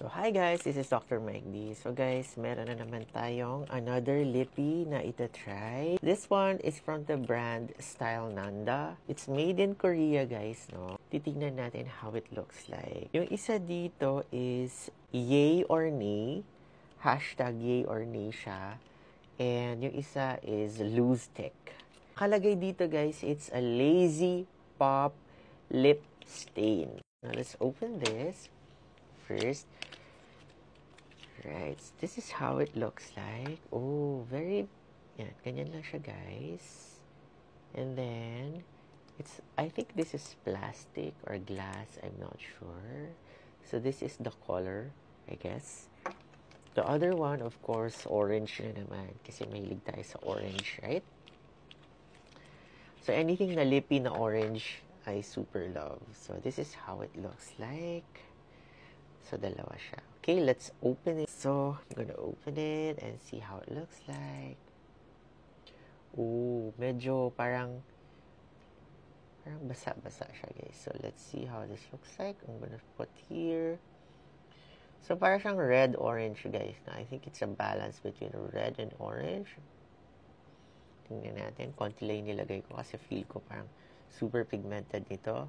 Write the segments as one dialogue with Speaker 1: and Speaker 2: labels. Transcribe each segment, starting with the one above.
Speaker 1: So, hi guys, this is Dr. Mike D. So guys, meron na naman tayong another lippy na ita-try. This one is from the brand Style Nanda. It's made in Korea guys, no? Titignan natin how it looks like. Yung isa dito is yay or nay. Hashtag yay or nay siya. And yung isa is loose stick. Kalagay dito guys, it's a Lazy Pop Lip Stain. Now let's open this first. Right, this is how it looks like. Oh, very, yan, ganyan lang siya guys. And then, I think this is plastic or glass, I'm not sure. So this is the color, I guess. The other one, of course, orange na naman. Kasi mahilig tayo sa orange, right? So anything na lippy na orange, I super love. So this is how it looks like. So, dalawa siya. Okay, let's open it. So, I'm gonna open it and see how it looks like. Ooh, medyo parang basa-basa siya, guys. So, let's see how this looks like. I'm gonna put here. So, parang siyang red-orange, guys. Na I think it's a balance between red and orange. Tingnan natin. Konti lang nilagay ko kasi feel ko parang super pigmented nito.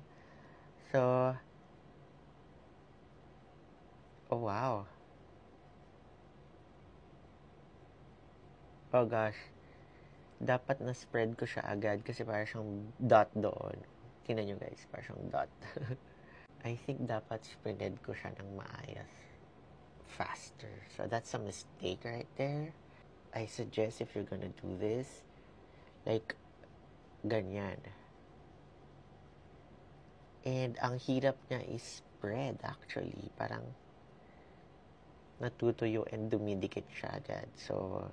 Speaker 1: So, oh, wow. Oh, gosh. Dapat na-spread ko siya agad kasi parang siyang dot doon. Tingnan nyo guys, parang siyang dot. I think dapat spreaded ko siya ng maayos. Faster. So, that's a mistake right there. I suggest if you're gonna do this, like, ganyan. And ang hirap niya is spread actually. Parang natutuyo and dumidikit siya agad. So,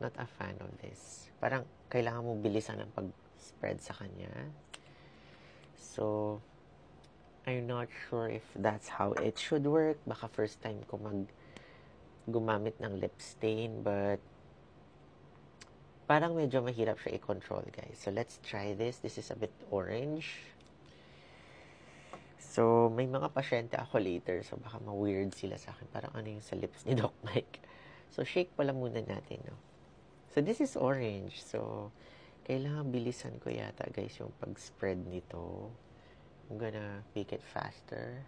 Speaker 1: not a fan of this. Parang kailangan mo bilisan ang pag-spread sa kanya. So, I'm not sure if that's how it should work. Baka first time ko gumamit ng lip stain, but parang medyo mahirap siya i-control, guys. So, let's try this. This is a bit orange. So, may mga pasyente ako later, so baka ma-weird sila sa akin. Parang ano yung sa lips ni Doc Mike. So, shake pala muna natin, no? So, this is orange. So, kailangan bilisan ko yata, guys, yung pag-spread nito. I'm gonna make it faster.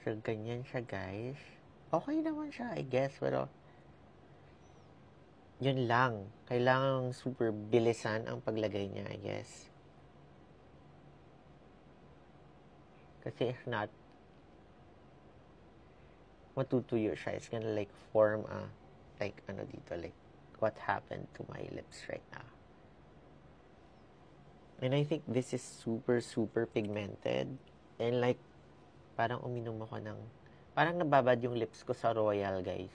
Speaker 1: So, ganyan siya, guys. Okay naman siya, I guess. Pero, yun lang. Kailangan super bilisan ang paglagay niya, I guess. Kasi if not, matutuyo siya. It's gonna like form like ano dito, like what happened to my lips right now. And I think this is super, super pigmented. And like, parang uminom ako ng, parang nababad yung lips ko sa Royal, guys.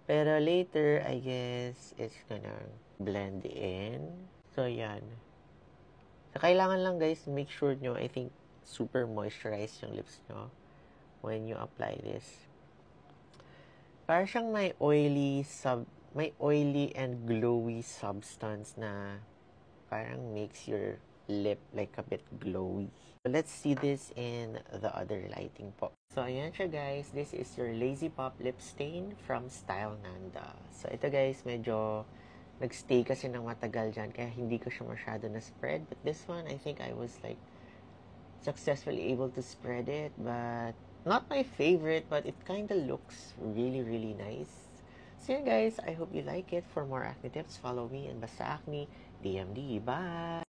Speaker 1: Pero later, I guess, it's gonna blend in. So, yan. So, kailangan lang, guys, make sure nyo, I think, super moisturize yung lips nyo when you apply this. Parang siyang may oily and glowy substance na parang makes your lip like a bit glowy. So, let's see this in the other lighting po. So, ayan siya guys. This is your Lazy Pop Lip Stain from Style Nanda. So, ito guys, medyo nagstay kasi ng matagal dyan, kaya hindi ko siya masyado na-spread. But this one, I think I was like successfully able to spread it, but not my favorite, but it kind of looks really, really nice. So yeah guys, I hope you like it. For more acne tips, follow me and Basta Acne DMD. Bye!